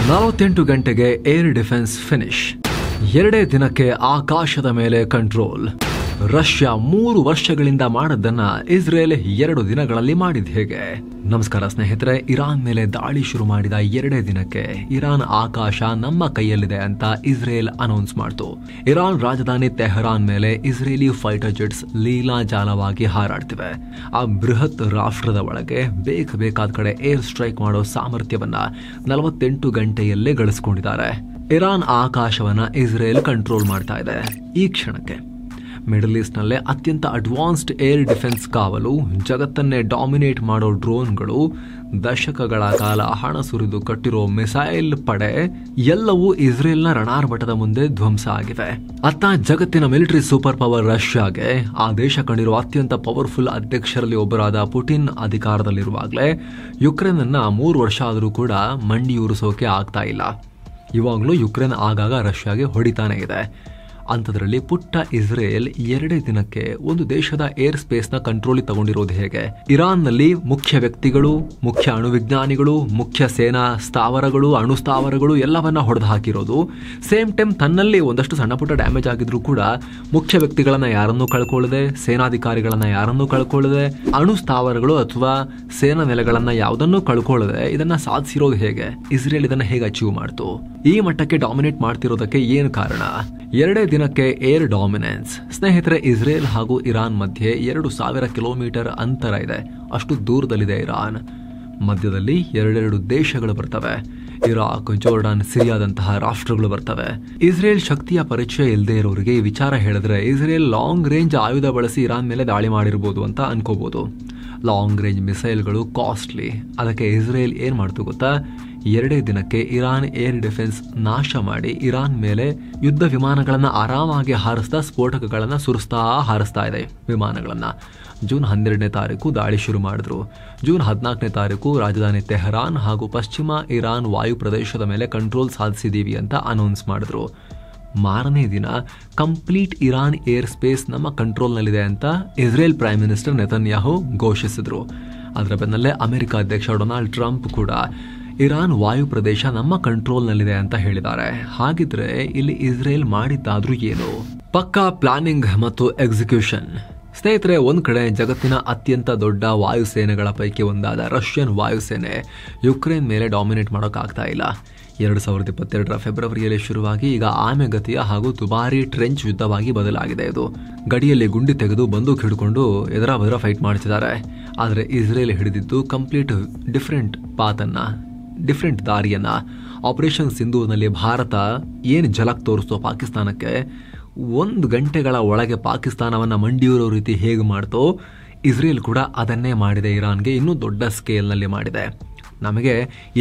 48 ಗಂಟೆಗೆ air defence finish. 2 ದಿನಕ್ಕೆ ಆಕಾಶದ ಮೇಲೆ ಕಂಟ್ರೋಲ್. ರಷ್ಯಾ 3 ವರ್ಷಗಳಿಂದ ಮಾಡದ್ದನ್ನ ಇಸ್ರೇಲ್ 2 ದಿನಗಳಲ್ಲಿ ಮಾಡಿದ ಹೇಗೆ? ನಮಸ್ಕಾರ ಸ್ನೇಹಿತರೆ. ಇರಾನ್ ಮೇಲೆ ದಾಳಿ ಶುರು ಮಾಡಿದ 2 ದಿನಕ್ಕೆ ಇರಾನ್ ಆಕಾಶ ನಮ್ಮ ಕೈಯಲ್ಲಿದೆ ಅಂತ ಇಸ್ರೇಲ್ ಅನೌನ್ಸ್ ಮಾಡ್ತು. ಇರಾನ್ ರಾಜಧಾನಿ ತೆಹರಾನ್ ಮೇಲೆ ಇಸ್ರೇಲಿ ಫೈಟರ್ ಜೆಟ್ಸ್ ಲೀಲಾಜಾಲವಾಗಿ ಹಾರಾಡ್ತಿವೆ. ಆ ಬೃಹತ್ ರಾಷ್ಟ್ರದ ಒಳಗೆ ಬೇಕಾದ ಕಡೆ ಏರ್ ಸ್ಟ್ರೈಕ್ ಮಾಡೋ ಸಾಮರ್ಥ್ಯವನ್ನ 48 ಗಂಟೆಯಲ್ಲೇ ಗಳಿಸ್ಕೊಂಡಿದ್ದಾರೆ. ಇರಾನ್ ಆಕಾಶವನ್ನ ಇಸ್ರೇಲ್ ಕಂಟ್ರೋಲ್ ಮಾಡ್ತಾ ಇದೆ. ಈ ಕ್ಷಣಕ್ಕೆ ಮಿಡಲ್ ಈಸ್ಟ್ ನಲ್ಲೇ ಅತ್ಯಂತ ಅಡ್ವಾನ್ಸ್ಡ್ ಏರ್ ಡಿಫೆನ್ಸ್ ಕಾವಲು, ಜಗತ್ತನ್ನೇ ಡಾಮಿನೇಟ್ ಮಾಡೋ ಡ್ರೋನ್ಗಳು, ದಶಕಗಳ ಕಾಲ ಹಣ ಸುರಿದು ಕಟ್ಟಿರೋ ಮಿಸೈಲ್ ಪಡೆ ಎಲ್ಲವೂ ಇಸ್ರೇಲ್ನ ರಣಾರ್ಭಟದ ಮುಂದೆ ಧ್ವಂಸ ಆಗಿವೆ. ಅತ್ತ ಜಗತ್ತಿನ ಮಿಲಿಟರಿ ಸೂಪರ್ ಪವರ್ ರಷ್ಯಾಗೆ ಆ ದೇಶ ಕಂಡಿರುವ ಅತ್ಯಂತ ಪವರ್ಫುಲ್ ಅಧ್ಯಕ್ಷರಲ್ಲಿ ಒಬ್ಬರಾದ ಪುಟಿನ್ ಅಧಿಕಾರದಲ್ಲಿರುವಾಗಲೇ ಯುಕ್ರೇನ್ ಅನ್ನ 3 ವರ್ಷ ಆದರೂ ಕೂಡ ಮಂಡಿಯೂರಿಸೋಕೆ ಆಗ್ತಾ ಇಲ್ಲ. ಇವಾಗಲೂ ಯುಕ್ರೇನ್ ಆಗಾಗ ರಷ್ಯಾಗೆ ಹೊಡಿತಾನೆ ಇದೆ. ಅಂಥದ್ರಲ್ಲಿ ಪುಟ್ಟ ಇಸ್ರೇಲ್ 2 ದಿನಕ್ಕೆ ಒಂದು ದೇಶದ ಏರ್ ಸ್ಪೇಸ್ ನ ಕಂಟ್ರೋಲ್ ತಗೊಂಡಿರೋದು ಹೇಗೆ? ಇರಾನ್ ನಲ್ಲಿ ಮುಖ್ಯ ವ್ಯಕ್ತಿಗಳು, ಮುಖ್ಯ ಅಣುವಿಜ್ಞಾನಿಗಳು, ಮುಖ್ಯ ಸೇನಾ ಸ್ಥಾವರಗಳು, ಅಣು ಸ್ಥಾವರಗಳು ಎಲ್ಲವನ್ನ ಹೊಡೆದು ಹಾಕಿರೋದು. ಸೇಮ್ ಟೈಮ್ ತನ್ನಲ್ಲಿ ಒಂದಷ್ಟು ಸಣ್ಣ ಪುಟ್ಟ ಡ್ಯಾಮೇಜ್ ಆಗಿದ್ರು ಕೂಡ ಮುಖ್ಯ ವ್ಯಕ್ತಿಗಳನ್ನ ಯಾರನ್ನೂ ಕಳ್ಕೊಳ್ಳದೆ, ಸೇನಾಧಿಕಾರಿಗಳನ್ನ ಯಾರನ್ನೂ ಕಳ್ಕೊಳ್ಳದೆ, ಅಣು ಸ್ಥಾವರಗಳು ಅಥವಾ ಸೇನಾ ನೆಲೆಗಳನ್ನ ಯಾವುದನ್ನೂ ಕಳ್ಕೊಳ್ಳದೆ ಇದನ್ನ ಸಾಧಿಸಿರೋದು ಹೇಗೆ? ಇಸ್ರೇಲ್ ಇದನ್ನ ಹೇಗೆ ಅಚೀವ್ ಮಾಡ್ತು? ಈ ಮಟ್ಟಕ್ಕೆ ಡಾಮಿನೇಟ್ ಮಾಡ್ತಿರೋದಕ್ಕೆ ಏನು ಕಾರಣ? 2 ದಿನಕ್ಕೆ ಏರ್ ಡಾಮಿನೆನ್ಸ್. ಸ್ನೇಹಿತರೆ, ಇಸ್ರೇಲ್ ಹಾಗೂ ಇರಾನ್ ಮಧ್ಯೆ 2000 ಕಿಲೋಮೀಟರ್ ಅಂತರ ಇದೆ. ಅಷ್ಟು ದೂರದಲ್ಲಿದೆ ಇರಾನ್. ಮಧ್ಯದಲ್ಲಿ 2 ದೇಶಗಳು ಬರ್ತವೆ. ಇರಾಕ್, ಜೋರ್ಡಾನ್, ಸಿರಿಯಾದಂತಹ ರಾಷ್ಟ್ರಗಳು ಬರ್ತವೆ. ಇಸ್ರೇಲ್ ಶಕ್ತಿಯ ಪರಿಚಯ ಇಲ್ಲದೆ ಇರೋರಿಗೆ ಈ ವಿಚಾರ ಹೇಳಿದ್ರೆ ಇಸ್ರೇಲ್ ಲಾಂಗ್ ರೇಂಜ್ ಆಯುಧ ಬಳಸಿ ಇರಾನ್ ಮೇಲೆ ದಾಳಿ ಮಾಡಿರ್ಬೋದು ಅಂತ ಅನ್ಕೋಬಹುದು. ಲಾಂಗ್ ರೇಂಜ್ ಮಿಸೈಲ್ಗಳು ಕಾಸ್ಟ್ಲಿ. ಅದಕ್ಕೆ ಇಸ್ರೇಲ್ ಏನ್ ಮಾಡ್ತು ಗೊತ್ತಾ? 2 ದಿನಕ್ಕೆ ಇರಾನ್ ಏರ್ ಡಿಫೆನ್ಸ್ ನಾಶ ಮಾಡಿ ಇರಾನ್ ಮೇಲೆ ಯುದ್ಧ ವಿಮಾನಗಳನ್ನ ಆರಾಮಾಗಿ ಹಾರಿಸ್ತಾ, ಸ್ಫೋಟಕಗಳನ್ನ ಸುರಿಸ್ತಾ ಹಾರಿಸ್ತಾ ಇದೆ ವಿಮಾನಗಳನ್ನ. ಜೂನ್ 12ನೇ ತಾರೀಕು ದಾಳಿ ಶುರು ಮಾಡಿದ್ರು. ಜೂನ್ 14ನೇ ತಾರೀಕು ರಾಜಧಾನಿ ತೆಹರಾನ್ ಹಾಗೂ ಪಶ್ಚಿಮ ಇರಾನ್ ವಾಯು ಪ್ರದೇಶದ ಮೇಲೆ ಕಂಟ್ರೋಲ್ ಸಾಧಿಸಿದೀವಿ ಅಂತ ಅನೌನ್ಸ್ ಮಾಡಿದ್ರು. ಮಾರನೇ ದಿನ ಕಂಪ್ಲೀಟ್ ಇರಾನ್ ಏರ್ ಸ್ಪೇಸ್ ನಮ್ಮ ಕಂಟ್ರೋಲ್ನಲ್ಲಿದೆ ಅಂತ ಇಸ್ರೇಲ್ ಪ್ರೈಮ್ ಮಿನಿಸ್ಟರ್ ನೆತನ್ಯಾಹು ಘೋಷಿಸಿದ್ರು. ಅದರ ಬೆನ್ನಲ್ಲೇ ಅಮೆರಿಕ ಅಧ್ಯಕ್ಷ ಡೊನಾಲ್ಡ್ ಟ್ರಂಪ್ ಕೂಡ ಇರಾನ್ ವಾಯು ಪ್ರದೇಶ ನಮ್ಮ ಕಂಟ್ರೋಲ್ನಲ್ಲಿದೆ ಅಂತ ಹೇಳಿದ್ದಾರೆ. ಹಾಗಿದ್ರೆ ಇಲ್ಲಿ ಇಸ್ರೇಲ್ ಮಾಡಿದ್ದಾದ್ರೂ ಏನು? ಪಕ್ಕಾ ಪ್ಲಾನಿಂಗ್ ಮತ್ತು ಎಕ್ಸಿಕ್ಯೂಷನ್. ಸ್ನೇಹಿತರೆ, ಒಂದ್ ಕಡೆ ಜಗತ್ತಿನ ಅತ್ಯಂತ ದೊಡ್ಡ ವಾಯುಸೇನೆಗಳ ಪೈಕಿ ಒಂದಾದ ರಷ್ಯನ್ ವಾಯುಸೇನೆ ಯುಕ್ರೇನ್ ಮೇಲೆ ಡಾಮಿನೇಟ್ ಮಾಡೋಕ್ಕಾಗ್ತಾ ಇಲ್ಲ. 2022 ಫೆಬ್ರವರಿಯಲ್ಲಿ ಶುರುವಾಗಿ ಈಗ ಆಮೆಗತಿಯ ಹಾಗೂ ದುಬಾರಿ ಟ್ರೆಂಚ್ ಯುದ್ಧವಾಗಿ ಬದಲಾಗಿದೆ. ಇದು ಗಡಿಯಲ್ಲಿ ಗುಂಡಿ ತೆಗೆದು ಬಂದೂಕ್ ಹಿಡ್ಕೊಂಡು ಎದರ ಬದರ ಫೈಟ್ ಮಾಡ್ತಿದ್ದಾರೆ. ಆದರೆ ಇಸ್ರೇಲ್ ಹಿಡಿದಿದ್ದು ಕಂಪ್ಲೀಟ್ ಡಿಫ್ರೆಂಟ್ ದಾರಿಯನ್ನ. ಆಪರೇಷನ್ ಸಿಂಧೂರ್ನಲ್ಲಿ ಭಾರತ ಏನು ಝಲಕ್ ತೋರಿಸ್ತೋ ಪಾಕಿಸ್ತಾನಕ್ಕೆ, 1 ಗಂಟೆಗಳ ಒಳಗೆ ಪಾಕಿಸ್ತಾನವನ್ನ ಮಂಡಿಯೂರೋ ರೀತಿ ಹೇಗೆ ಮಾಡ್ತೋ, ಇಸ್ರೇಲ್ ಕೂಡ ಅದನ್ನೇ ಮಾಡಿದೆ. ಇರಾನ್ಗೆ ಇನ್ನೂ ದೊಡ್ಡ ಸ್ಕೇಲ್ನಲ್ಲಿ ಮಾಡಿದೆ. ನಮಗೆ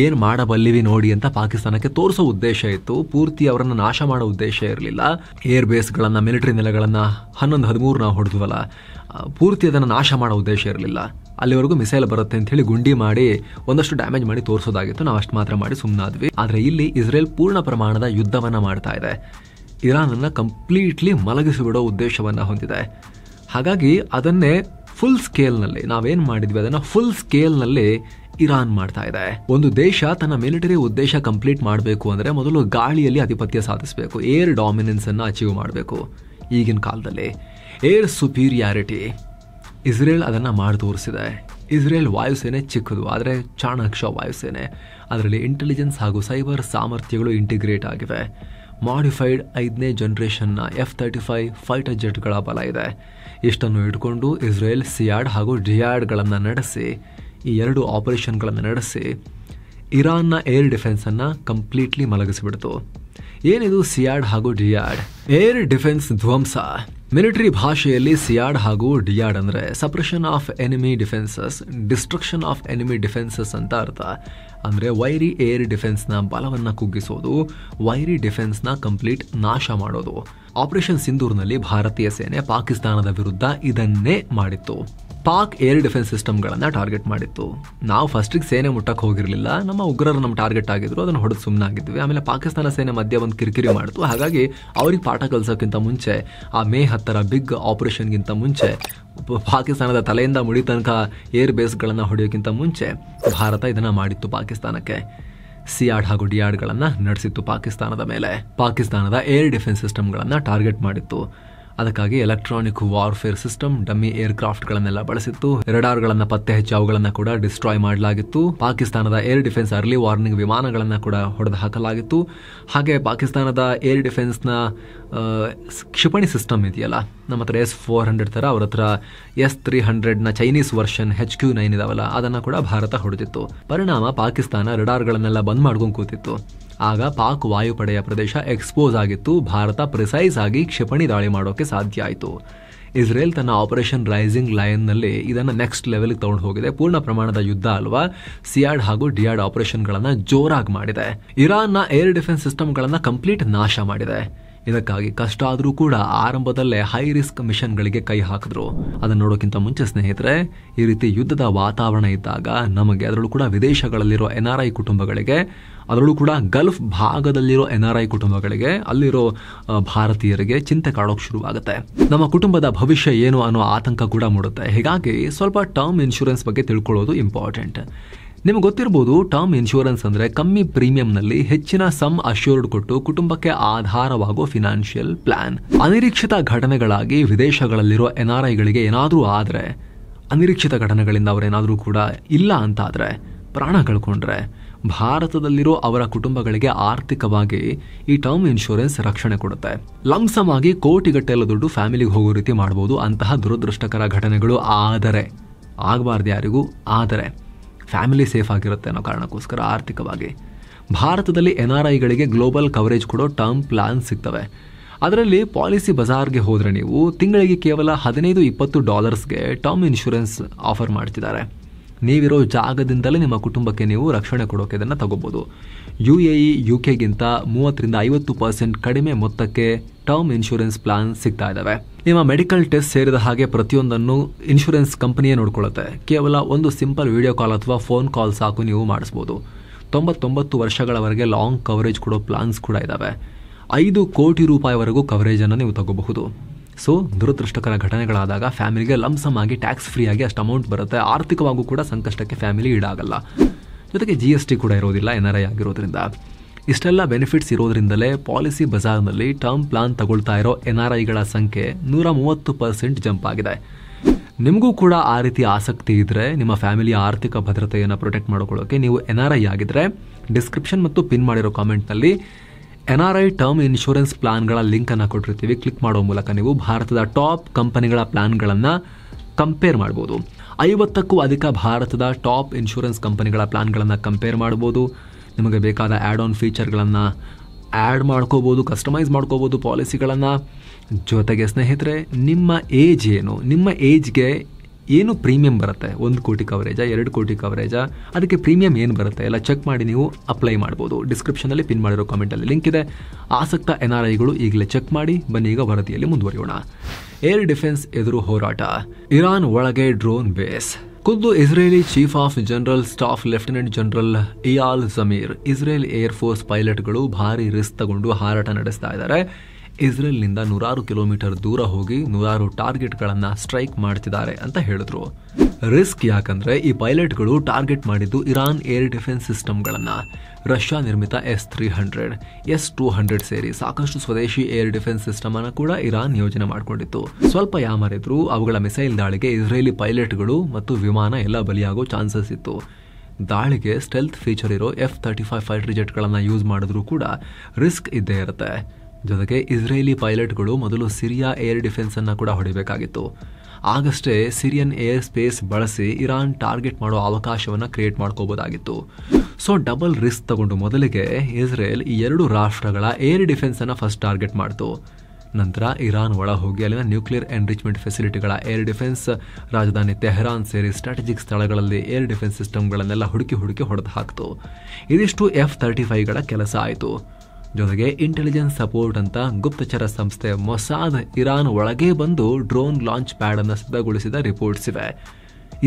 ಏನು ಮಾಡಬಲ್ಲಿವಿ ನೋಡಿ ಅಂತ ಪಾಕಿಸ್ತಾನಕ್ಕೆ ತೋರಿಸೋ ಉದ್ದೇಶ ಇತ್ತು. ಪೂರ್ತಿ ಅವರನ್ನು ನಾಶ ಮಾಡೋ ಉದ್ದೇಶ ಇರಲಿಲ್ಲ. ಏರ್ ಬೇಸ್ಗಳನ್ನು, ಮಿಲಿಟರಿ ನೆಲೆಗಳನ್ನು 11-13 ನಾವು ಹೊಡೆದ್ವಲ್ಲ, ಪೂರ್ತಿ ಅದನ್ನು ನಾಶ ಮಾಡೋ ಉದ್ದೇಶ ಇರಲಿಲ್ಲ. ಅಲ್ಲಿವರೆಗೂ ಮಿಸೈಲ್ ಬರುತ್ತೆ ಅಂತ ಹೇಳಿ ಗುಂಡಿ ಮಾಡಿ ಒಂದಷ್ಟು ಡ್ಯಾಮೇಜ್ ಮಾಡಿ ತೋರಿಸೋದಾಗಿತ್ತು. ನಾವು ಅಷ್ಟು ಮಾತ್ರ ಮಾಡಿ ಸುಮ್ಮನಾದ್ವಿ. ಆದರೆ ಇಲ್ಲಿ ಇಸ್ರೇಲ್ ಪೂರ್ಣ ಪ್ರಮಾಣದ ಯುದ್ಧವನ್ನ ಮಾಡ್ತಾ ಇದೆ. ಇರಾನ್ ಅನ್ನ ಕಂಪ್ಲೀಟ್ಲಿ ಮಲಗಿಸಿಬಿಡೋ ಉದ್ದೇಶವನ್ನ ಹೊಂದಿದೆ. ಹಾಗಾಗಿ ಅದನ್ನೇ ಫುಲ್ ಸ್ಕೇಲ್ನಲ್ಲಿ ನಾವೇನ್ ಮಾಡಿದ್ವಿ ಅದನ್ನ ಫುಲ್ ಸ್ಕೇಲ್ನಲ್ಲಿ ಇರಾನ್ ಮಾಡ್ತಾ ಇದೆ. ಒಂದು ದೇಶ ತನ್ನ ಮಿಲಿಟರಿ ಉದ್ದೇಶ ಕಂಪ್ಲೀಟ್ ಮಾಡಬೇಕು ಅಂದ್ರೆ ಮೊದಲು ಗಾಳಿಯಲ್ಲಿ ಆಧಿಪತ್ಯ ಸಾಧಿಸಬೇಕು, ಏರ್ ಡಾಮಿನೆನ್ಸ್ ಅನ್ನ ಅಚೀವ್ ಮಾಡಬೇಕು. ಈಗಿನ ಕಾಲದಲ್ಲಿ ಏರ್ ಸುಪೀರಿಯಾರಿಟಿ ಇಸ್ರೇಲ್ ಅದನ್ನ ಮಾಡಿ ತೋರಿಸಿದೆ. ಇಸ್ರೇಲ್ ವಾಯುಸೇನೆ ಚಿಕ್ಕದು, ಆದರೆ ಚಾಣಾಕ್ಷ ವಾಯುಸೇನೆ. ಅದರಲ್ಲಿ ಇಂಟೆಲಿಜೆನ್ಸ್ ಹಾಗೂ ಸೈಬರ್ ಸಾಮರ್ಥ್ಯಗಳು ಇಂಟಿಗ್ರೇಟ್ ಆಗಿವೆ. ಮಾಡಿಫೈಡ್ 5ನೇ ಜನರೇಷನ್ನ F-35 ಫೈಟರ್ ಜೆಟ್ಗಳ ಬಲ ಇದೆ. ಇಷ್ಟನ್ನು ಇಟ್ಕೊಂಡು ಇಸ್ರೇಲ್ ಸಿಯಾಡ್ ಹಾಗೂ ಜಿಯಾಡ್ಗಳನ್ನು ನಡೆಸಿ, ಈ 2 ಆಪರೇಷನ್ಗಳನ್ನು ನಡೆಸಿ ಇರಾನ್ನ ಏರ್ ಡಿಫೆನ್ಸ್ ಅನ್ನ ಕಂಪ್ಲೀಟ್ಲಿ ಮಲಗಿಸಿಬಿಡ್ತು. ಏನಿದು ಸಿಯಾಡ್ ಹಾಗೂ ಡಿಯಾಡ್? ಏರ್ ಡಿಫೆನ್ಸ್ ಧ್ವಂಸ. ಮಿಲಿಟರಿ ಭಾಷೆಯಲ್ಲಿ ಸಿಯಾಡ್ ಹಾಗೂ ಡಿಯಾಡ್ ಅಂದ್ರೆ suppression of enemy defences, destruction of enemy defences ಅಂತ ಅರ್ಥ. ಅಂದ್ರೆ ವೈರಿ ಏರ್ ಡಿಫೆನ್ಸ್ನ ಬಲವನ್ನ ಕುಗ್ಗಿಸೋದು, ವೈರಿ ಡಿಫೆನ್ಸ್ನ ಕಂಪ್ಲೀಟ್ ನಾಶ ಮಾಡೋದು. ಆಪರೇಷನ್ ಸಿಂಧೂರ್ನಲ್ಲಿ ಭಾರತೀಯ ಸೇನೆ ಪಾಕಿಸ್ತಾನದ ವಿರುದ್ಧ ಇದನ್ನೇ ಮಾಡಿತ್ತು. ಪಾಕ್ ಏರ್ ಡಿಫೆನ್ಸ್ ಸಿಸ್ಟಮ್ಗಳನ್ನು ಟಾರ್ಗೆಟ್ ಮಾಡಿತ್ತು. ನಾವು ಫಸ್ಟಿಗೆ ಸೇನೆ ಮುಟ್ಟಕ್ಕೆ ಹೋಗಿರಲಿಲ್ಲ, ನಮ್ಮ ಉಗ್ರರು ನಮ್ಮ ಟಾರ್ಗೆಟ್ ಆಗಿದ್ರು, ಅದನ್ನು ಹೊಡೆದು ಸುಮ್ಮನಾಗಿದ್ವಿ. ಆಮೇಲೆ ಪಾಕಿಸ್ತಾನ ಸೇನೆ ಮಧ್ಯೆ ಒಂದು ಕಿರಿಕಿರಿ ಮಾಡಿತು. ಹಾಗಾಗಿ ಅವ್ರಿಗೆ ಪಾಠ ಕಲಿಸೋಕ್ಕಿಂತ ಮುಂಚೆ, ಆ ಮೇ 10ರ ಬಿಗ್ ಆಪರೇಷನ್ಗಿಂತ ಮುಂಚೆ, ಪಾಕಿಸ್ತಾನದ ತಲೆಯಿಂದ ಮುಡಿ ತನಕ ಏರ್ ಬೇಸ್ಗಳನ್ನು ಹೊಡೆಯೋಕ್ಕಿಂತ ಮುಂಚೆ ಭಾರತ ಇದನ್ನು ಮಾಡಿತ್ತು ಪಾಕಿಸ್ತಾನಕ್ಕೆ. ಸಿಯಾಡ್ ಹಾಗೂ ಡಿಯಾಡ್ಗಳನ್ನು ನಡೆಸಿತ್ತು ಪಾಕಿಸ್ತಾನದ ಮೇಲೆ. ಪಾಕಿಸ್ತಾನದ ಏರ್ ಡಿಫೆನ್ಸ್ ಸಿಸ್ಟಮ್ಗಳನ್ನು ಟಾರ್ಗೆಟ್ ಮಾಡಿತ್ತು. ಅದಕ್ಕಾಗಿ ಎಲೆಕ್ಟ್ರಾನಿಕ್ ವಾರ್ಫೇರ್ ಸಿಸ್ಟಮ್, ಡಮ್ಮಿ ಏರ್ಕ್ರಾಫ್ಟ್ಗಳನ್ನೆಲ್ಲ ಬಳಸಿತ್ತು. ರೆಡಾರ್ಗಳನ್ನು ಪತ್ತೆ ಹಚ್ಚಿ ಅವುಗಳನ್ನು ಕೂಡ ಡಿಸ್ಟ್ರಾಯ್ ಮಾಡಲಾಗಿತ್ತು. ಪಾಕಿಸ್ತಾನದ ಏರ್ ಡಿಫೆನ್ಸ್ ಅರ್ಲಿ ವಾರ್ನಿಂಗ್ ವಿಮಾನಗಳನ್ನು ಕೂಡ ಹೊಡೆದು ಹಾಕಲಾಗಿತ್ತು. ಹಾಗೆ ಪಾಕಿಸ್ತಾನದ ಏರ್ ಡಿಫೆನ್ಸ್ನ ಕ್ಷಿಪಣಿ ಸಿಸ್ಟಮ್ ಇದೆಯಲ್ಲ, ನಮ್ಮ ಹತ್ರ S-400 ಥರ ಅವ್ರ ಹತ್ರ S-300ನ ಚೈನೀಸ್ ವರ್ಷನ್ HQ-9 ಇದಾವಲ್ಲ, ಅದನ್ನು ಕೂಡ ಭಾರತ ಹೊಡೆದಿತ್ತು. ಪರಿಣಾಮ ಪಾಕಿಸ್ತಾನ ರೆಡಾರ್ಗಳನ್ನೆಲ್ಲ ಬಂದ್ ಮಾಡ್ಕೊಂಡು ಕೂತಿತ್ತು. ಆಗ ಪಾಕ್ ವಾಯುಪಡೆಯ ಪ್ರದೇಶ ಎಕ್ಸ್ಪೋಸ್ ಆಗಿತ್ತು. ಭಾರತ ಪ್ರಿಸೈಸ್ ಆಗಿ ಕ್ಷಿಪಣಿ ದಾಳಿ ಮಾಡೋಕೆ ಸಾಧ್ಯ ಆಯಿತು. ಇಸ್ರೇಲ್ ತನ್ನ ಆಪರೇಷನ್ ರೈಸಿಂಗ್ ಲಯನ್ನಲ್ಲಿ ಇದನ್ನು ನೆಕ್ಸ್ಟ್ ಲೆವೆಲ್ಗೆ ತಗೊಂಡು ಹೋಗಿದೆ. ಪೂರ್ಣ ಪ್ರಮಾಣದ ಯುದ್ಧ ಅಲ್ವಾ, ಸಿಯಾಡ್ ಹಾಗೂ ಡಿಯಾಡ್ ಆಪರೇಷನ್ಗಳನ್ನು ಜೋರಾಗಿ ಮಾಡಿದೆ. ಇರಾನ್ನ ಏರ್ ಡಿಫೆನ್ಸ್ ಸಿಸ್ಟಮ್ಗಳನ್ನು ಕಂಪ್ಲೀಟ್ ನಾಶ ಮಾಡಿದೆ. ಇದಕ್ಕಾಗಿ ಕಷ್ಟ ಆದರೂ ಕೂಡ ಆರಂಭದಲ್ಲೇ ಹೈ ರಿಸ್ಕ್ ಮಿಷನ್ಗಳಿಗೆ ಕೈ ಹಾಕಿದ್ರು. ಅದನ್ನು ನೋಡೋಕ್ಕಿಂತ ಮುಂಚೆ ಸ್ನೇಹಿತರೆ, ಈ ರೀತಿ ಯುದ್ಧದ ವಾತಾವರಣ ಇದ್ದಾಗ ನಮಗೆ, ಅದರಲ್ಲೂ ಕೂಡ ವಿದೇಶಗಳಲ್ಲಿರೋ NRI ಕುಟುಂಬಗಳಿಗೆ, ಅದರಲ್ಲೂ ಕೂಡ ಗಲ್ಫ್ ಭಾಗದಲ್ಲಿರೋ NRI ಕುಟುಂಬಗಳಿಗೆ, ಅಲ್ಲಿರೋ ಭಾರತೀಯರಿಗೆ ಚಿಂತೆ ಕಾಡೋಕೆ ಶುರುವಾಗುತ್ತೆ. ನಮ್ಮ ಕುಟುಂಬದ ಭವಿಷ್ಯ ಏನು ಅನ್ನೋ ಆತಂಕ ಕೂಡ ಮೂಡುತ್ತೆ. ಹೀಗಾಗಿ ಸ್ವಲ್ಪ ಟರ್ಮ್ ಇನ್ಶೂರೆನ್ಸ್ ಬಗ್ಗೆ ತಿಳ್ಕೊಳ್ಳೋದು ಇಂಪಾರ್ಟೆಂಟ್. ನಿಮಗೆ ಗೊತ್ತಿರ್ಬೋದು, ಟರ್ಮ್ ಇನ್ಶೂರೆನ್ಸ್ ಅಂದರೆ ಕಮ್ಮಿ ಪ್ರೀಮಿಯಂನಲ್ಲಿ ಹೆಚ್ಚಿನ ಸಮ್ ಅಶ್ಯೂರ್ಡ್ ಕೊಟ್ಟು ಕುಟುಂಬಕ್ಕೆ ಆಧಾರವಾಗೋ ಫಿನಾನ್ಷಿಯಲ್ ಪ್ಲಾನ್. ಅನಿರೀಕ್ಷಿತ ಘಟನೆಗಳಾಗಿ ವಿದೇಶಗಳಲ್ಲಿರೋ NRIಗಳಿಗೆ ಏನಾದರೂ ಆದರೆ, ಅನಿರೀಕ್ಷಿತ ಘಟನೆಗಳಿಂದ ಅವರೇನಾದರೂ ಕೂಡ ಇಲ್ಲ ಅಂತಾದರೆ, ಪ್ರಾಣ ಕಳ್ಕೊಂಡ್ರೆ, ಭಾರತದಲ್ಲಿರೋ ಅವರ ಕುಟುಂಬಗಳಿಗೆ ಆರ್ಥಿಕವಾಗಿ ಈ ಟರ್ಮ್ ಇನ್ಶೂರೆನ್ಸ್ ರಕ್ಷಣೆ ಕೊಡುತ್ತೆ. ಲಂಸಮ್ ಆಗಿ ಕೋಟಿಗಟ್ಟೆಲ್ಲ ದುಡ್ಡು ಫ್ಯಾಮಿಲಿಗೆ ಹೋಗೋ ರೀತಿ ಮಾಡ್ಬೋದು. ಅಂತಹ ದುರದೃಷ್ಟಕರ ಘಟನೆಗಳು ಆದರೆ, ಆಗಬಾರ್ದು ಯಾರಿಗೂ, ಆದರೆ ಫ್ಯಾಮಿಲಿ ಸೇಫ್ ಆಗಿರುತ್ತೆ ಅನ್ನೋ ಕಾರಣಕ್ಕೋಸ್ಕರ ಆರ್ಥಿಕವಾಗಿ ಭಾರತದಲ್ಲಿ NRIಗಳಿಗೆ ಗ್ಲೋಬಲ್ ಕವರೇಜ್ ಕೊಡೋ ಟರ್ಮ್ ಪ್ಲಾನ್ ಸಿಗ್ತವೆ. ಅದರಲ್ಲಿ ಪಾಲಿಸಿ ಬಜಾರ್ಗೆ ಹೋದರೆ ನೀವು ತಿಂಗಳಿಗೆ ಕೇವಲ $15-20 ಟರ್ಮ್ ಇನ್ಶೂರೆನ್ಸ್ ಆಫರ್ ಮಾಡ್ತಿದ್ದಾರೆ. ನೀವಿರೋ ಜಾಗದಿಂದಲೇ ನಿಮ್ಮ ಕುಟುಂಬಕ್ಕೆ ನೀವು ರಕ್ಷಣೆ ಕೊಡೋಕೆ ಇದನ್ನು ತಗೋಬೋದು. UAE, UKಗಿಂತ 30-50% ಕಡಿಮೆ ಮೊತ್ತಕ್ಕೆ ಟರ್ಮ್ ಇನ್ಶೂರೆನ್ಸ್ ಪ್ಲಾನ್ ಸಿಗ್ತಾ ಇದ್ದಾವೆ. ನಿಮ್ಮ ಮೆಡಿಕಲ್ ಟೆಸ್ಟ್ ಸೇರಿದ ಹಾಗೆ ಪ್ರತಿಯೊಂದನ್ನು ಇನ್ಶೂರೆನ್ಸ್ ಕಂಪನಿಯೇ ನೋಡ್ಕೊಳ್ಳುತ್ತೆ. ಕೇವಲ ಒಂದು ಸಿಂಪಲ್ ವಿಡಿಯೋ ಕಾಲ್ ಅಥವಾ ಫೋನ್ ಕಾಲ್ ಸಾಕು, ನೀವು ಮಾಡಿಸ್ಬೋದು. 99 ವರ್ಷಗಳವರೆಗೆ ಲಾಂಗ್ ಕವರೇಜ್ ಕೊಡೋ ಪ್ಲಾನ್ಸ್ ಕೂಡ ಇದ್ದಾವೆ. 5 ಕೋಟಿ ರೂಪಾಯಿವರೆಗೂ ಕವರೇಜನ್ನು ನೀವು ತಗೋಬಹುದು. ಸೊ ದುರದೃಷ್ಟಕರ ಘಟನೆಗಳಾದಾಗ ಫ್ಯಾಮಿಲಿಗೆ ಲಂಸಮ್ ಆಗಿ ಟ್ಯಾಕ್ಸ್ ಫ್ರೀ ಆಗಿ ಅಷ್ಟು ಅಮೌಂಟ್ ಬರುತ್ತೆ. ಆರ್ಥಿಕವಾಗೂ ಕೂಡ ಸಂಕಷ್ಟಕ್ಕೆ ಫ್ಯಾಮಿಲಿ ಈಡಾಗಲ್ಲ. ಜೊತೆಗೆ GST ಕೂಡ ಇರೋದಿಲ್ಲ NRI ಆಗಿರೋದ್ರಿಂದ. ಇಷ್ಟೆಲ್ಲ ಬೆನಿಫಿಟ್ಸ್ ಇರೋದ್ರಿಂದಲೇ ಪಾಲಿಸಿ ಬಜಾರ್ನಲ್ಲಿ ಟರ್ಮ್ ಪ್ಲಾನ್ ತಗೊಳ್ತಾ ಇರೋ NRIಗಳ ಸಂಖ್ಯೆ 130% ಜಂಪ್ ಆಗಿದೆ. ನಿಮಗೂ ಕೂಡ ಆ ರೀತಿ ಆಸಕ್ತಿ ಇದ್ದರೆ, ನಿಮ್ಮ ಫ್ಯಾಮಿಲಿಯ ಆರ್ಥಿಕ ಭದ್ರತೆಯನ್ನು ಪ್ರೊಟೆಕ್ಟ್ ಮಾಡ್ಕೊಳ್ಳೋಕೆ ನೀವು NRI ಆಗಿದ್ರೆ, ಡಿಸ್ಕ್ರಿಪ್ಷನ್ ಮತ್ತು ಪಿನ್ ಮಾಡಿರೋ ಕಾಮೆಂಟ್ನಲ್ಲಿ NRI ಟರ್ಮ್ ಇನ್ಶೂರೆನ್ಸ್ ಪ್ಲಾನ್ಗಳ ಲಿಂಕನ್ನು ಕೊಟ್ಟಿರ್ತೀವಿ. ಕ್ಲಿಕ್ ಮಾಡೋ ಮೂಲಕ ನೀವು ಭಾರತದ ಟಾಪ್ ಕಂಪನಿಗಳ ಪ್ಲಾನ್ಗಳನ್ನು ಕಂಪೇರ್ ಮಾಡ್ಬೋದು. 50ಕ್ಕೂ ಅಧಿಕ ಭಾರತದ ಟಾಪ್ ಇನ್ಶೂರೆನ್ಸ್ ಕಂಪನಿಗಳ ಪ್ಲಾನ್ಗಳನ್ನು ಕಂಪೇರ್ ಮಾಡ್ಬೋದು. ನಿಮಗೆ ಬೇಕಾದ ಆ್ಯಡ್ ಆನ್ ಫೀಚರ್ಗಳನ್ನು ಆ್ಯಡ್ ಮಾಡ್ಕೋಬೋದು, ಕಸ್ಟಮೈಸ್ ಮಾಡ್ಕೋಬೋದು ಪಾಲಿಸಿಗಳನ್ನು. ಜೊತೆಗೆ ಸ್ನೇಹಿತರೆ, ನಿಮ್ಮ ಏಜ್ ಏನು, ನಿಮ್ಮ ಏಜ್ಗೆ ಏನು ಪ್ರೀಮಿಯಂ ಬರುತ್ತೆ, 1 ಕೋಟಿ ಕವರೇಜಾ, 2 ಕೋಟಿ ಕವರೇಜಾ, ಅದಕ್ಕೆ ಪ್ರೀಮಿಯಂ ಏನು ಬರುತ್ತೆ ಎಲ್ಲ ಚೆಕ್ ಮಾಡಿ ನೀವು ಅಪ್ಲೈ ಮಾಡ್ಬೋದು. ಡಿಸ್ಕ್ರಿಪ್ಷನಲ್ಲಿ ಪಿನ್ ಮಾಡಿರೋ ಕಾಮೆಂಟಲ್ಲಿ ಲಿಂಕ್ ಇದೆ. ಆಸಕ್ತ NRIಗಳು ಈಗಲೇ ಚೆಕ್ ಮಾಡಿ. ಬನ್ನಿ ಈಗ ವರದಿಯಲ್ಲಿ ಮುಂದುವರಿಯೋಣ. ಏರ್ ಡಿಫೆನ್ಸ್ ಎದುರು ಹೋರಾಟ, ಇರಾನ್ ಒಳಗೆ ಡ್ರೋನ್ ಬೇಸ್. ಖುದ್ದು Israeli chief of general staff lieutenant general Eyal Zamir, Israel air force ಪೈಲಟ್ಗಳು ಭಾರಿ ರಿಸ್ಕ್ ತಗೊಂಡು ಹಾರಾಟ ನಡೆಸ್ತಾ ಇದ್ದಾರೆ. ಇಸ್ರೇಲ್ನಿಂದ 100 ಕಿಲೋಮೀಟರ್ ದೂರ ಹೋಗಿ 100 ಟಾರ್ಗೆಟ್ಗಳನ್ನು ಸ್ಟ್ರೈಕ್ ಮಾಡ್ತಿದ್ದಾರೆ ಅಂತ ಹೇಳಿದ್ರು. ರಿಸ್ಕ್ ಯಾಕಂದ್ರೆ ಈ ಪೈಲಟ್ಗಳು ಟಾರ್ಗೆಟ್ ಮಾಡಿದ್ದು ಇರಾನ್ ಏರ್ ಡಿಫೆನ್ಸ್ ಸಿಸ್ಟಮ್ಗಳನ್ನು. ರಷ್ಯಾ ನಿರ್ಮಿತ S-300, S-200 ಸೇರಿ ಸಾಕಷ್ಟು ಸ್ವದೇಶಿ ಏರ್ ಡಿಫೆನ್ಸ್ ಸಿಸ್ಟಮ್ ಅನ್ನು ಕೂಡ ಇರಾನ್ ಯೋಜನೆ ಮಾಡಿಕೊಂಡಿತ್ತು. ಸ್ವಲ್ಪ ಯಾಮರಿದ್ರು, ಅವುಗಳ ಮಿಸೈಲ್ ದಾಳಿಗೆ ಇಸ್ರೇಲಿ ಪೈಲಟ್ಗಳು ಮತ್ತು ವಿಮಾನ ಎಲ್ಲ ಬಲಿಯಾಗೋ ಚಾನ್ಸಸ್ ಇತ್ತು. ದಾಳಿಗೆ ಸ್ಟೆಲ್ತ್ ಫೀಚರ್ ಇರೋ F-35 ಫೈಟರ್ ಜೆಟ್ಗಳನ್ನು ಯೂಸ್ ಮಾಡಿದ್ರೂ ಕೂಡ ರಿಸ್ಕ್ ಇದ್ದೇ ಇರುತ್ತೆ. ಜೊತೆಗೆ ಇಸ್ರೇಲಿ ಪೈಲಟ್ಗಳು ಮೊದಲು ಸಿರಿಯಾ ಏರ್ ಡಿಫೆನ್ಸ್ ಅನ್ನು ಕೂಡ ಹೊಡಿಬೇಕಾಗಿತ್ತು. ಆಗಷ್ಟೇ ಸಿರಿಯನ್ ಏರ್ ಸ್ಪೇಸ್ ಬಳಸಿ ಇರಾನ್ ಟಾರ್ಗೆಟ್ ಮಾಡೋ ಅವಕಾಶವನ್ನು ಕ್ರಿಯೇಟ್ ಮಾಡ್ಕೋಬೋದಾಗಿತ್ತು. ಸೊ ಡಬಲ್ ರಿಸ್ಕ್ ತಗೊಂಡು ಮೊದಲಿಗೆ ಇಸ್ರೇಲ್ ಈ 2 ರಾಷ್ಟ್ರಗಳ ಏರ್ ಡಿಫೆನ್ಸ್ ಅನ್ನು ಫಸ್ಟ್ ಟಾರ್ಗೆಟ್ ಮಾಡ್ತು. ನಂತರ ಇರಾನ್ ಒಳ ಹೋಗಿ ಅಲ್ಲಿನ ನ್ಯೂಕ್ಲಿಯರ್ ಎನ್ರಿಚ್ಮೆಂಟ್ ಫೆಸಿಲಿಟಿಗಳ ಏರ್ ಡಿಫೆನ್ಸ್, ರಾಜಧಾನಿ ತೆಹರಾನ್ ಸೇರಿ ಸ್ಟ್ರಾಟಜಿಕ್ ಸ್ಥಳಗಳಲ್ಲಿ ಏರ್ ಡಿಫೆನ್ಸ್ ಸಿಸ್ಟಮ್ಗಳನ್ನೆಲ್ಲ ಹುಡುಕಿ ಹೊಡೆದು ಹಾಕ್ತು. ಇದಿಷ್ಟು F-35ಗಳ ಕೆಲಸ ಆಯಿತು. ಜೊತೆಗೆ ಇಂಟೆಲಿಜೆನ್ಸ್ ಸಪೋರ್ಟ್ ಅಂತ ಗುಪ್ತಚರ ಸಂಸ್ಥೆ ಮೊಸಾದ್ ಇರಾನ್ ಒಳಗೆ ಬಂದು ಡ್ರೋನ್ ಲಾಂಚ್ ಪ್ಯಾಡ್ ಅನ್ನು ಸಿದ್ಧಗೊಳಿಸಿದ ರಿಪೋರ್ಟ್ಸ್ ಇವೆ.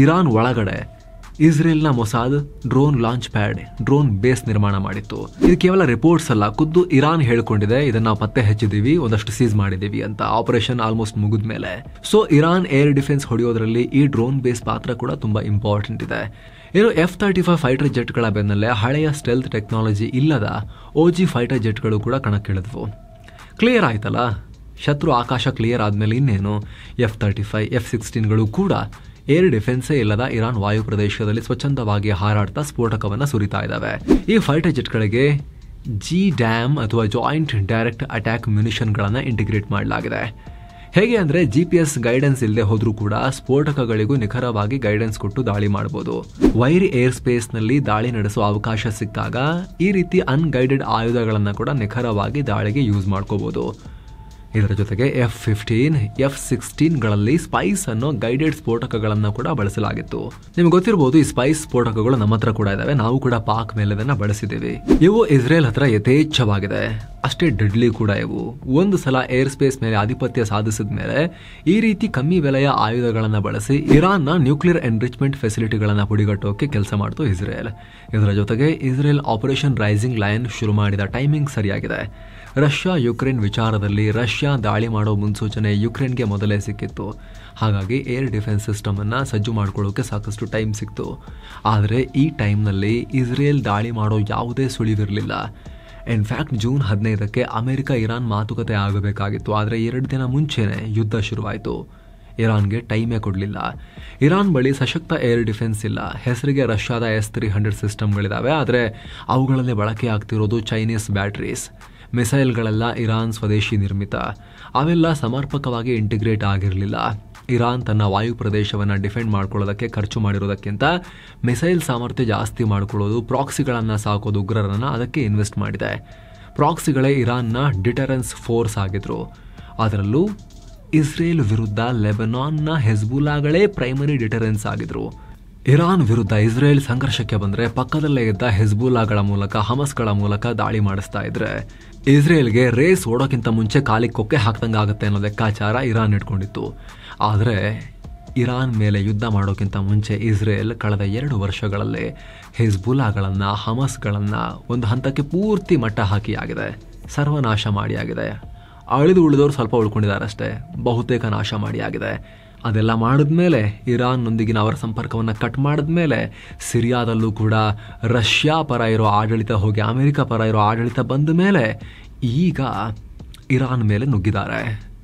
ಇರಾನ್ ಒಳಗಡೆ ಇಸ್ರೇಲ್ನ Mossad drone launch pad, drone base ನಿರ್ಮಾಣ ಮಾಡಿತ್ತು. ಇದು ಕೇವಲ ರಿಪೋರ್ಟ್ಸ್ ಅಲ್ಲ, ಖುದ್ದು ಇರಾನ್ ಹೇಳ್ಕೊಂಡಿದೆ ಇದನ್ನ ನಾವು ಪತ್ತೆ ಹಚ್ಚಿದೀವಿ, ಒಂದಷ್ಟು ಸೀಸ್ ಮಾಡಿದೀವಿ ಅಂತ. ಆಪರೇಷನ್ ಆಲ್ಮೋಸ್ಟ್ ಮುಗಿದ ಮೇಲೆ. ಸೊ ಇರಾನ್ ಏರ್ ಡಿಫೆನ್ಸ್ ಹೊಡೆಯೋದ್ರಲ್ಲಿ ಈ ಡ್ರೋನ್ ಬೇಸ್ ಪಾತ್ರ ಕೂಡ ತುಂಬಾ ಇಂಪಾರ್ಟೆಂಟ್ ಇದೆ. ಇನ್ನು F-35 ಫೈಟರ್ ಜೆಟ್ಗಳ ಬೆನ್ನಲ್ಲೇ ಹಳೆಯ ಸ್ಟೆಲ್ತ್ ಟೆಕ್ನಾಲಜಿ ಇಲ್ಲದ OG ಫೈಟರ್ ಜೆಟ್ಗಳು ಕೂಡ ಕಣಕ್ಕಿಳಿದ್ವು. ಕ್ಲಿಯರ್ ಆಯ್ತಲ್ಲ, ಶತ್ರು ಆಕಾಶ ಕ್ಲಿಯರ್ ಆದ್ಮೇಲೆ ಇನ್ನೇನು F-35 F-16ಗಳು ಕೂಡ ಏರ್ ಡಿಫೆನ್ಸೇ ಇಲ್ಲದ ಇರಾನ್ ವಾಯು ಪ್ರದೇಶದಲ್ಲಿ ಸ್ವಚ್ಛಂದವಾಗಿ ಹಾರಾಡ್ತಾ ಸ್ಫೋಟಕವನ್ನು ಸುರಿತಾ ಇದ್ದಾವೆ. ಈ ಫೈಟರ್ ಜೆಟ್ಗಳಿಗೆ GDAM ಅಥವಾ ಜಾಯಿಂಟ್ ಡೈರೆಕ್ಟ್ ಅಟ್ಯಾಕ್ ಮ್ಯುನಿಷನ್ಗಳನ್ನು ಇಂಟಿಗ್ರೇಟ್ ಮಾಡಲಾಗಿದೆ. ಹೇಗೆ ಅಂದರೆ GPS ಗೈಡೆನ್ಸ್ ಇಲ್ಲದೆ ಹೋದ್ರೂ ಕೂಡ ಸ್ಫೋಟಕಗಳಿಗೂ ನಿಖರವಾಗಿ ಗೈಡೆನ್ಸ್ ಕೊಟ್ಟು ದಾಳಿ ಮಾಡಬಹುದು. ವೈರಿ ಏರ್ ಸ್ಪೇಸ್ನಲ್ಲಿ ದಾಳಿ ನಡೆಸುವ ಅವಕಾಶ ಸಿಕ್ಕಾಗ ಈ ರೀತಿ ಅನ್ಗೈಡೆಡ್ ಆಯುಧಗಳನ್ನು ಕೂಡ ನಿಖರವಾಗಿ ದಾಳಿಗೆ ಯೂಸ್ ಮಾಡ್ಕೋಬಹುದು. ಇದರ ಜೊತೆಗೆ F-15 F-16ಗಳಲ್ಲಿ ಸ್ಪೈಸ್ ಅನ್ನೋ ಗೈಡೆಡ್ ಸ್ಫೋಟಕಗಳನ್ನು ಕೂಡ ಬಳಸಲಾಗಿತ್ತು. ನಿಮ್ಗೆ ಗೊತ್ತಿರಬಹುದು, ಈ ಸ್ಪೈಸ್ ಸ್ಫೋಟಕಗಳು ನಮ್ಮ ಹತ್ರ ಕೂಡ ಇದಾವೆ. ನಾವು ಕೂಡ ಪಾಕ್ ಮೇಲೆ ಇದನ್ನ ಬಳಸಿದ್ದೀವಿ. ಇವು ಇಸ್ರೇಲ್ ಹತ್ರ ಯಥೇಚ್ಛವಾಗಿದೆ, ಅಷ್ಟೇ ಡೆಡ್ಲಿ ಕೂಡ. ಇವು ಒಂದು ಸಲ ಏರ್ ಸ್ಪೇಸ್ ಮೇಲೆ ಆಧಿಪತ್ಯ ಸಾಧಿಸಿದ ಮೇಲೆ ಈ ರೀತಿ ಕಮ್ಮಿ ಬೆಲೆಯ ಆಯುಧಗಳನ್ನು ಬಳಸಿ ಇರಾನ್ನ ನ್ಯೂಕ್ಲಿಯರ್ ಎನ್ರಿಚ್ಮೆಂಟ್ ಫೆಸಿಲಿಟಿಗಳನ್ನು ಪುಡಿಗಟ್ಟೋಕೆ ಕೆಲಸ ಮಾಡ್ತು ಇಸ್ರೇಲ್. ಇದರ ಜೊತೆಗೆ ಇಸ್ರೇಲ್ ಆಪರೇಷನ್ ರೈಸಿಂಗ್ ಲಯನ್ ಶುರು ಮಾಡಿದ ಟೈಮಿಂಗ್ ಸರಿಯಾಗಿದೆ. ರಷ್ಯಾ ಯುಕ್ರೇನ್ ವಿಚಾರದಲ್ಲಿ ರಷ್ಯಾ ದಾಳಿ ಮಾಡೋ ಮುನ್ಸೂಚನೆ ಯುಕ್ರೇನ್ಗೆ ಮೊದಲೇ ಸಿಕ್ಕಿತ್ತು. ಹಾಗಾಗಿ ಏರ್ ಡಿಫೆನ್ಸ್ ಸಿಸ್ಟಮ್ ಅನ್ನ ಸಜ್ಜು ಮಾಡ್ಕೊಳ್ಳೋಕೆ ಸಾಕಷ್ಟು ಟೈಮ್ ಸಿಕ್ತು. ಆದರೆ ಈ ಟೈಮ್ನಲ್ಲಿ ಇಸ್ರೇಲ್ ದಾಳಿ ಮಾಡೋ ಯಾವುದೇ ಸುಳಿವಿರಲಿಲ್ಲ. ಇನ್ಫ್ಯಾಕ್ಟ್ ಜೂನ್ 15ಕ್ಕೆ ಅಮೆರಿಕ ಇರಾನ್ ಮಾತುಕತೆ ಆಗಬೇಕಾಗಿತ್ತು. ಆದರೆ 2 ದಿನ ಮುಂಚೆನೆ ಯುದ್ಧ ಶುರುವಾಯಿತು. ಇರಾನ್ಗೆ ಟೈಮೇ ಕೊಡಲಿಲ್ಲ. ಇರಾನ್ ಬಳಿ ಸಶಕ್ತ ಏರ್ ಡಿಫೆನ್ಸ್ ಇಲ್ಲ. ಹೆಸರಿಗೆ ರಷ್ಯಾದ S-300 ಸಿಸ್ಟಮ್ಗಳಿದ್ದಾವೆ, ಆದರೆ ಅವುಗಳಲ್ಲಿ ಬಳಕೆ ಆಗ್ತಿರೋದು ಚೈನೀಸ್ ಬ್ಯಾಟರೀಸ್. ಮಿಸೈಲ್ಗಳೆಲ್ಲ ಇರಾನ್ ಸ್ವದೇಶಿ ನಿರ್ಮಿತ. ಅವೆಲ್ಲ ಸಮರ್ಪಕವಾಗಿ ಇಂಟಿಗ್ರೇಟ್ ಆಗಿರಲಿಲ್ಲ. ಇರಾನ್ ತನ್ನ ವಾಯು ಪ್ರದೇಶವನ್ನು ಡಿಫೆಂಡ್ ಮಾಡ್ಕೊಳ್ಳೋದಕ್ಕೆ ಖರ್ಚು ಮಾಡಿರೋದಕ್ಕಿಂತ ಮಿಸೈಲ್ ಸಾಮರ್ಥ್ಯ ಜಾಸ್ತಿ ಮಾಡ್ಕೊಳ್ಳೋದು, ಪ್ರಾಕ್ಸಿಗಳನ್ನು ಸಾಕೋದು ಉಗ್ರರನ್ನು ಅದಕ್ಕೆ ಇನ್ವೆಸ್ಟ್ ಮಾಡಿದೆ. ಪ್ರಾಕ್ಸಿಗಳೇ ಇರಾನ್ನ ಡಿಟರೆನ್ಸ್ ಫೋರ್ಸ್ ಆಗಿದ್ರು. ಅದರಲ್ಲೂ ಇಸ್ರೇಲ್ ವಿರುದ್ಧ ಲೆಬನಾನ್ನ ಹೆಜ್ಬುಲ್ಲಾಗಳೇ ಪ್ರೈಮರಿ ಡಿಟರೆನ್ಸ್ ಆಗಿದ್ರು. ಇರಾನ್ ವಿರುದ್ಧ ಇಸ್ರೇಲ್ ಸಂಘರ್ಷಕ್ಕೆ ಬಂದರೆ ಪಕ್ಕದಲ್ಲೇ ಇದ್ದ ಹೆಜ್ಬುಲ್ಲಾಗಳ ಮೂಲಕ, ಹಮಸ್ಗಳ ಮೂಲಕ ದಾಳಿ ಮಾಡಿಸ್ತಾ ಇದ್ರೆ ಇಸ್ರೇಲ್ಗೆ ರೇಸ್ ಓಡೋಕ್ಕಿಂತ ಮುಂಚೆ ಕಾಲಿಗೆ ಕೊಕ್ಕೆ ಹಾಕ್ದಂಗಾಗತ್ತೆ ಅನ್ನೋ ಲೆಕ್ಕಾಚಾರ ಇರಾನ್ ಇಟ್ಕೊಂಡಿತ್ತು. ಆದರೆ ಇರಾನ್ ಮೇಲೆ ಯುದ್ಧ ಮಾಡೋಕ್ಕಿಂತ ಮುಂಚೆ ಇಸ್ರೇಲ್ ಕಳೆದ 2 ವರ್ಷಗಳಲ್ಲಿ ಹೆಜ್ಬುಲ್ಲಾಗಳನ್ನು, ಹಮಸ್ಗಳನ್ನು ಒಂದು ಹಂತಕ್ಕೆ ಪೂರ್ತಿ ಮಟ್ಟ ಹಾಕಿ ಆಗಿದೆ, ಸರ್ವನಾಶ ಮಾಡಿ ಆಗಿದೆ. ಉಳಿದವರು ಸ್ವಲ್ಪ ಉಳ್ಕೊಂಡಿದ್ದಾರಷ್ಟೇ, ಬಹುತೇಕ ನಾಶ ಮಾಡಿ ಆಗಿದೆ. ಅದೆಲ್ಲ ಮಾಡಿದ್ಮೇಲೆ, ಇರಾನ್ನೊಂದಿಗಿನ ಅವರ ಸಂಪರ್ಕವನ್ನು ಕಟ್ ಮಾಡಿದ್ಮೇಲೆ, ಸಿರಿಯಾದಲ್ಲೂ ಕೂಡ ರಷ್ಯಾ ಪರ ಇರೋ ಆಡಳಿತ ಹೋಗಿ ಅಮೆರಿಕ ಪರ ಇರೋ ಆಡಳಿತ ಬಂದ ಮೇಲೆ ಈಗ ಇರಾನ್ ಮೇಲೆ ನುಗ್ಗಿದ್ದಾರೆ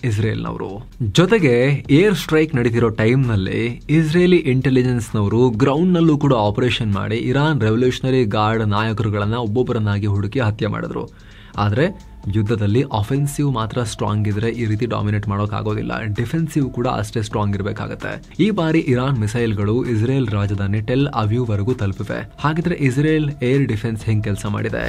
ಇಸ್ರೇಲ್ನವರು. ಜೊತೆಗೆ ಏರ್ ಸ್ಟ್ರೈಕ್ ನಡೀತಿರೋ ಟೈಮ್ನಲ್ಲಿ ಇಸ್ರೇಲಿ ಇಂಟೆಲಿಜೆನ್ಸ್ನವರು ಗ್ರೌಂಡ್ನಲ್ಲೂ ಕೂಡ ಆಪರೇಷನ್ ಮಾಡಿ ಇರಾನ್ ರೆವಲ್ಯೂಷನರಿ ಗಾರ್ಡ್ ನಾಯಕರುಗಳನ್ನು ಒಬ್ಬೊಬ್ಬರನ್ನಾಗಿ ಹುಡುಕಿ ಹತ್ಯೆ ಮಾಡಿದ್ರು. ಆದರೆ ಯುದ್ಧದಲ್ಲಿ ಆಫೆನ್ಸಿವ್ ಮಾತ್ರ ಸ್ಟ್ರಾಂಗ್ ಇದ್ರೆ ಈ ರೀತಿ ಡಾಮಿನೇಟ್ ಮಾಡೋಕ್ಕಾಗೋದಿಲ್ಲ. ಡಿಫೆನ್ಸಿವ್ ಕೂಡ ಅಷ್ಟೇ ಸ್ಟ್ರಾಂಗ್ ಇರಬೇಕಾಗತ್ತೆ. ಈ ಬಾರಿ ಇರಾನ್ ಮಿಸೈಲ್ಗಳು ಇಸ್ರೇಲ್ ರಾಜಧಾನಿ ಟೆಲ್ ಅವೀವ್ವರೆಗೂ ತಲುಪಿವೆ. ಹಾಗಿದ್ರೆ ಇಸ್ರೇಲ್ ಏರ್ ಡಿಫೆನ್ಸ್ ಹೆಂಗ್ ಕೆಲಸ ಮಾಡಿದೆ?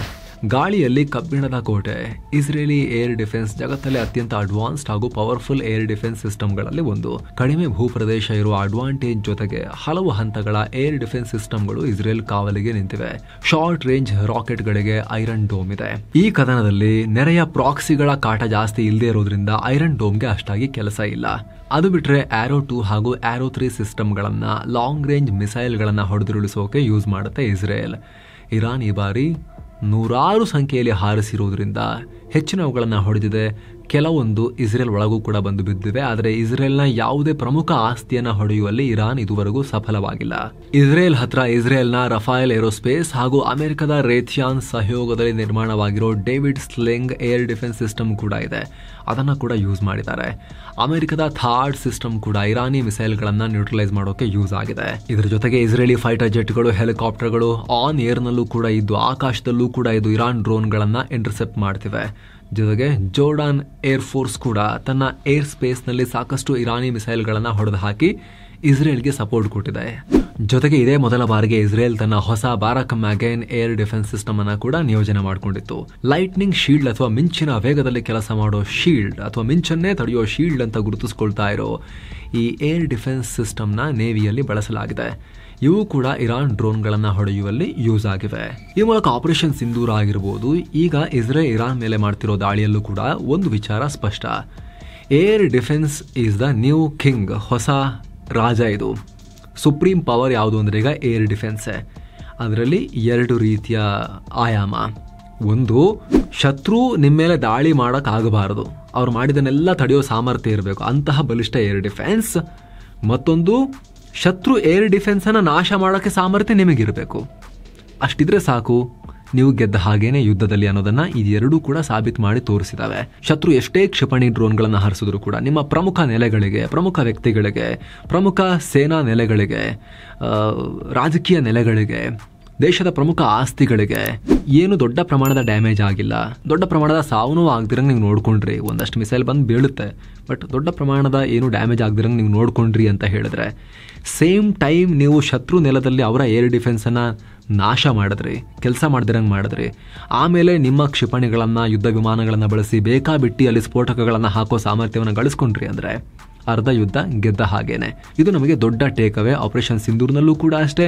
ಗಾಳಿಯಲ್ಲಿ ಕಬ್ಬಿಣದ ಕೋಟೆ. ಇಸ್ರೇಲಿ ಏರ್ ಡಿಫೆನ್ಸ್ ಜಗತ್ತಲ್ಲೇ ಅತ್ಯಂತ ಅಡ್ವಾನ್ಸ್ಡ್ ಹಾಗೂ ಪವರ್ಫುಲ್ ಏರ್ ಡಿಫೆನ್ಸ್ ಸಿಸ್ಟಮ್ಗಳಲ್ಲಿ ಒಂದು. ಕಡಿಮೆ ಭೂಪ್ರದೇಶ ಇರುವ ಅಡ್ವಾಂಟೇಜ್ ಜೊತೆಗೆ ಹಲವು ಹಂತಗಳ ಏರ್ ಡಿಫೆನ್ಸ್ ಸಿಸ್ಟಮ್ಗಳು ಇಸ್ರೇಲ್ ಕಾವಲಿಗೆ ನಿಂತಿವೆ. ಶಾರ್ಟ್ ರೇಂಜ್ ರಾಕೆಟ್ಗಳಿಗೆ ಐರನ್ ಡೋಮ್ ಇದೆ. ಈ ಕದನದಲ್ಲಿ ನೆರೆಯ ಪ್ರಾಕ್ಸಿಗಳ ಕಾಟ ಜಾಸ್ತಿ ಇಲ್ಲದೆ ಇರೋದ್ರಿಂದ ಐರನ್ ಡೋಮ್ಗೆ ಅಷ್ಟಾಗಿ ಕೆಲಸ ಇಲ್ಲ. ಅದು ಬಿಟ್ರೆ ಆರೋ 2 ಹಾಗೂ ಆರೋ 3 ಸಿಸ್ಟಮ್ಗಳನ್ನ, ಲಾಂಗ್ ರೇಂಜ್ ಮಿಸೈಲ್ಗಳನ್ನ ಹೊಡೆದುರುಳಿಸೋಕೆ ಯೂಸ್ ಮಾಡುತ್ತೆ ಇಸ್ರೇಲ್. ಇರಾನ್ ಈ ಬಾರಿ 100 ಸಂಖ್ಯೆಯಲ್ಲಿ ಹಾರಿಸಿರುವುದರಿಂದ ಹೆಚ್ಚಿನವುಗಳನ್ನು ಹೊಡೆದಿದೆ. ಕೆಲವೊಂದು ಇಸ್ರೇಲ್ ಒಳಗೂ ಕೂಡ ಬಂದು ಬಿದ್ದಿವೆ. ಆದರೆ ಇಸ್ರೇಲ್ನ ಯಾವುದೇ ಪ್ರಮುಖ ಆಸ್ತಿಯನ್ನು ಹೊಡೆಯುವಲ್ಲಿ ಇರಾನ್ ಇದುವರೆಗೂ ಸಫಲವಾಗಿಲ್ಲ. ಇಸ್ರೇಲ್ ಹತ್ರ ಇಸ್ರೇಲ್ನ ರಫಾಯಲ್ ಏರೋಸ್ಪೇಸ್ ಹಾಗೂ ಅಮೆರಿಕದ ರೇಥಿಯಾನ್ ಸಹಯೋಗದಲ್ಲಿ ನಿರ್ಮಾಣವಾಗಿರೋ David sling air defence system ಕೂಡ ಇದೆ. ಅದನ್ನ ಕೂಡ ಯೂಸ್ ಮಾಡಿದ್ದಾರೆ. ಅಮೆರಿಕದ ಥಾಡ್ ಸಿಸ್ಟಮ್ ಕೂಡ ಇರಾನಿ ಮಿಸೈಲ್ಗಳನ್ನು ನ್ಯೂಟ್ರಲೈಸ್ ಮಾಡೋಕೆ ಯೂಸ್ ಆಗಿದೆ. ಇದರ ಜೊತೆಗೆ ಇಸ್ರೇಲಿ ಫೈಟರ್ ಜೆಟ್ಗಳು, ಹೆಲಿಕಾಪ್ಟರ್ಗಳು ಆನ್ ಏರ್ನಲ್ಲೂ ಕೂಡ ಇದ್ದು, ಆಕಾಶದಲ್ಲೂ ಕೂಡ ಇದು ಇರಾನ್ ಡ್ರೋನ್ಗಳನ್ನು ಇಂಟರ್ಸೆಪ್ಟ್ ಮಾಡ್ತಿವೆ. ಜೊತೆಗೆ ಜೋರ್ಡಾನ್ ಏರ್ ಫೋರ್ಸ್ ಕೂಡ ತನ್ನ ಏರ್ ಸ್ಪೇಸ್ನಲ್ಲಿ ಸಾಕಷ್ಟು ಇರಾನಿ ಮಿಸೈಲ್ಗಳನ್ನು ಹೊಡೆದು ಹಾಕಿ ಇಸ್ರೇಲ್ಗೆ ಸಪೋರ್ಟ್ ಕೊಟ್ಟಿದೆ. ಜೊತೆಗೆ ಇದೇ ಮೊದಲ ಬಾರಿಗೆ ಇಸ್ರೇಲ್ ತನ್ನ ಹೊಸ ಬಾರಕ್ ಮ್ಯಾಗೈನ್ ಏರ್ ಡಿಫೆನ್ಸ್ ಸಿಸ್ಟಮ್ ಅನ್ನ ಕೂಡ ನಿಯೋಜನೆ ಮಾಡಿಕೊಂಡಿತ್ತು. ಲೈಟ್ನಿಂಗ್ ಶೀಲ್ಡ್ ಅಥವಾ ಮಿಂಚಿನ ವೇಗದಲ್ಲಿ ಕೆಲಸ ಮಾಡೋ ಶೀಲ್ಡ್ ಅಥವಾ ಮಿಂಚನ್ನೇ ತಡೆಯೋ ಶೀಲ್ಡ್ ಅಂತ ಗುರುತಿಸಿಕೊಳ್ತಾ ಇರೋ ಈ ಏರ್ ಡಿಫೆನ್ಸ್ ಸಿಸ್ಟಮ್ನ ನೇವಿಯಲ್ಲಿ ಬಳಸಲಾಗಿದೆ. ಇವು ಕೂಡ ಇರಾನ್ ಡ್ರೋನ್ಗಳನ್ನು ಹೊಡೆಯುವಲ್ಲಿ ಯೂಸ್ ಆಗಿವೆ. ಈ ಮೂಲಕ ಆಪರೇಷನ್ ಸಿಂಧೂರ ಆಗಿರಬಹುದು. ಈಗ ಇಸ್ರೇಲ್ ಇರಾನ್ ಮೇಲೆ ಮಾಡ್ತಿರೋ ದಾಳಿಯಲ್ಲೂ ಕೂಡ ಒಂದು ವಿಚಾರ ಸ್ಪಷ್ಟ. Air defence is the new king. ಹೊಸ ರಾಜ ಇದು. ಸುಪ್ರೀಂ ಪವರ್ ಯಾವುದು ಅಂದರೆ ಈಗ ಏರ್ ಡಿಫೆನ್ಸೇ. ಅದರಲ್ಲಿ 2 ರೀತಿಯ ಆಯಾಮ. ಒಂದು, ಶತ್ರು ನಿಮ್ಮ ಮೇಲೆ ದಾಳಿ ಮಾಡೋಕ್ಕಾಗಬಾರದು, ಅವ್ರು ಮಾಡಿದನ್ನೆಲ್ಲ ತಡೆಯೋ ಸಾಮರ್ಥ್ಯ ಇರಬೇಕು, ಅಂತಹ ಬಲಿಷ್ಠ ಏರ್ ಡಿಫೆನ್ಸ್. ಮತ್ತೊಂದು, ಶತ್ರು ಏರ್ ಡಿಫೆನ್ಸನ್ನು ನಾಶ ಮಾಡೋಕ್ಕೆ ಸಾಮರ್ಥ್ಯ ನಿಮಗಿರಬೇಕು. ಅಷ್ಟಿದ್ರೆ ಸಾಕು, ನೀವು ಗೆದ್ದ ಹಾಗೇನೆ ಯುದ್ಧದಲ್ಲಿ ಅನ್ನೋದನ್ನ ಇದೆರಡೂ ಕೂಡ ಸಾಬೀತು ಮಾಡಿ ತೋರಿಸಿದಾವೆ. ಶತ್ರು ಎಷ್ಟೇ ಕ್ಷಿಪಣಿ ಡ್ರೋನ್ಗಳನ್ನು ಹಾರಿಸಿದ್ರು ಕೂಡ ನಿಮ್ಮ ಪ್ರಮುಖ ನೆಲೆಗಳಿಗೆ, ಪ್ರಮುಖ ವ್ಯಕ್ತಿಗಳಿಗೆ, ಪ್ರಮುಖ ಸೇನಾ ನೆಲೆಗಳಿಗೆ, ರಾಜಕೀಯ ನೆಲೆಗಳಿಗೆ, ದೇಶದ ಪ್ರಮುಖ ಆಸ್ತಿಗಳಿಗೆ ಏನು ದೊಡ್ಡ ಪ್ರಮಾಣದ ಡ್ಯಾಮೇಜ್ ಆಗಿಲ್ಲ, ದೊಡ್ಡ ಪ್ರಮಾಣದ ಸಾವು ಆಗದಿರಂಗೆ ನೀವು ನೋಡ್ಕೊಂಡ್ರಿ. ಒಂದಷ್ಟು ಮಿಸೈಲ್ ಬಂದು ಬೀಳುತ್ತೆ, ಬಟ್ ದೊಡ್ಡ ಪ್ರಮಾಣದ ಏನು ಡ್ಯಾಮೇಜ್ ಆಗದಿರಂಗೆ ನೀವು ನೋಡ್ಕೊಂಡ್ರಿ ಅಂತ ಹೇಳಿದ್ರೆ, ಸೇಮ್ ಟೈಮ್ ನೀವು ಶತ್ರು ನೆಲದಲ್ಲಿ ಅವರ ಏರ್ ಡಿಫೆನ್ಸನ್ನು ನಾಶ ಮಾಡಿದ್ರಿ, ಕೆಲಸ ಮಾಡ್ದಿರಂಗೆ ಮಾಡಿದ್ರಿ. ಆಮೇಲೆ ನಿಮ್ಮ ಕ್ಷಿಪಣಿಗಳನ್ನು, ಯುದ್ಧ ವಿಮಾನಗಳನ್ನು ಬಳಸಿ ಬೇಕಾಬಿಟ್ಟಿ ಅಲ್ಲಿ ಸ್ಫೋಟಕಗಳನ್ನು ಹಾಕೋ ಸಾಮರ್ಥ್ಯವನ್ನು ಗಳಿಸ್ಕೊಂಡ್ರಿ ಅಂದರೆ ಅರ್ಧ ಯುದ್ಧ ಗೆದ್ದ ಹಾಗೇನೆ. ಇದು ನಮಗೆ ದೊಡ್ಡ ಟೇಕ್ ಅವೇ. ಆಪರೇಷನ್ ಸಿಂಧೂರ್ನಲ್ಲೂ ಕೂಡ ಅಷ್ಟೇ,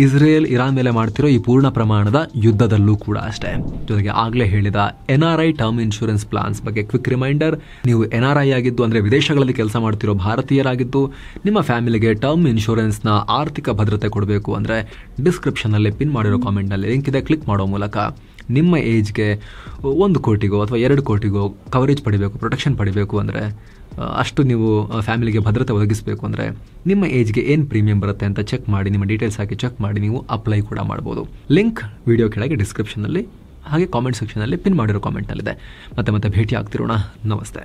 ಇಸ್ರೇಲ್ ಇರಾನ್ ಮೇಲೆ ಮಾಡ್ತಿರೋ ಈ ಪೂರ್ಣ ಪ್ರಮಾಣದ ಯುದ್ಧದಲ್ಲೂ ಕೂಡ ಅಷ್ಟೇ. ಜೊತೆಗೆ ಆಗಲೇ ಹೇಳಿದ NRI ಟರ್ಮ್ ಇನ್ಶೂರೆನ್ಸ್ ಪ್ಲಾನ್ಸ್ ಬಗ್ಗೆ ಕ್ವಿಕ್ ರಿಮೈಂಡರ್. ನೀವು NRI ಆಗಿದ್ದು ಅಂದರೆ ವಿದೇಶಗಳಲ್ಲಿ ಕೆಲಸ ಮಾಡ್ತಿರೋ ಭಾರತೀಯರಾಗಿದ್ದು ನಿಮ್ಮ ಫ್ಯಾಮಿಲಿಗೆ ಟರ್ಮ್ ಇನ್ಶೂರೆನ್ಸ್ನ ಆರ್ಥಿಕ ಭದ್ರತೆ ಕೊಡಬೇಕು ಅಂದರೆ ಡಿಸ್ಕ್ರಿಪ್ಷನ್ನಲ್ಲಿ ಪಿನ್ ಮಾಡಿರೋ ಕಾಮೆಂಟ್ನಲ್ಲಿ ಲಿಂಕ್ ಇದೆ, ಕ್ಲಿಕ್ ಮಾಡೋ ಮೂಲಕ ನಿಮ್ಮ ಏಜ್ಗೆ 1 ಕೋಟಿಗೋ ಅಥವಾ 2 ಕೋಟಿಗೋ ಕವರೇಜ್ ಪಡಿಬೇಕು, ಪ್ರೊಟೆಕ್ಷನ್ ಪಡಿಬೇಕು ಅಂದರೆ, ಅಷ್ಟು ನೀವು ಫ್ಯಾಮಿಲಿಗೆ ಭದ್ರತೆ ಒದಗಿಸಬೇಕು ಅಂದರೆ ನಿಮ್ಮ ಏಜ್ಗೆ ಏನು ಪ್ರೀಮಿಯಂ ಬರುತ್ತೆ ಅಂತ ಚೆಕ್ ಮಾಡಿ, ನಿಮ್ಮ ಡೀಟೇಲ್ಸ್ ಹಾಕಿ ಚೆಕ್ ಮಾಡಿ ನೀವು ಅಪ್ಲೈ ಕೂಡ ಮಾಡ್ಬೋದು. ಲಿಂಕ್ ವಿಡಿಯೋ ಕೆಳಗೆ ಡಿಸ್ಕ್ರಿಪ್ಷನ್ನಲ್ಲಿ ಹಾಗೆ ಕಾಮೆಂಟ್ ಸೆಕ್ಷನಲ್ಲಿ ಪಿನ್ ಮಾಡಿರೋ ಕಾಮೆಂಟಲ್ಲಿದೆ. ಮತ್ತೆ ಭೇಟಿ ಆಗ್ತಿರೋಣ. ನಮಸ್ತೆ.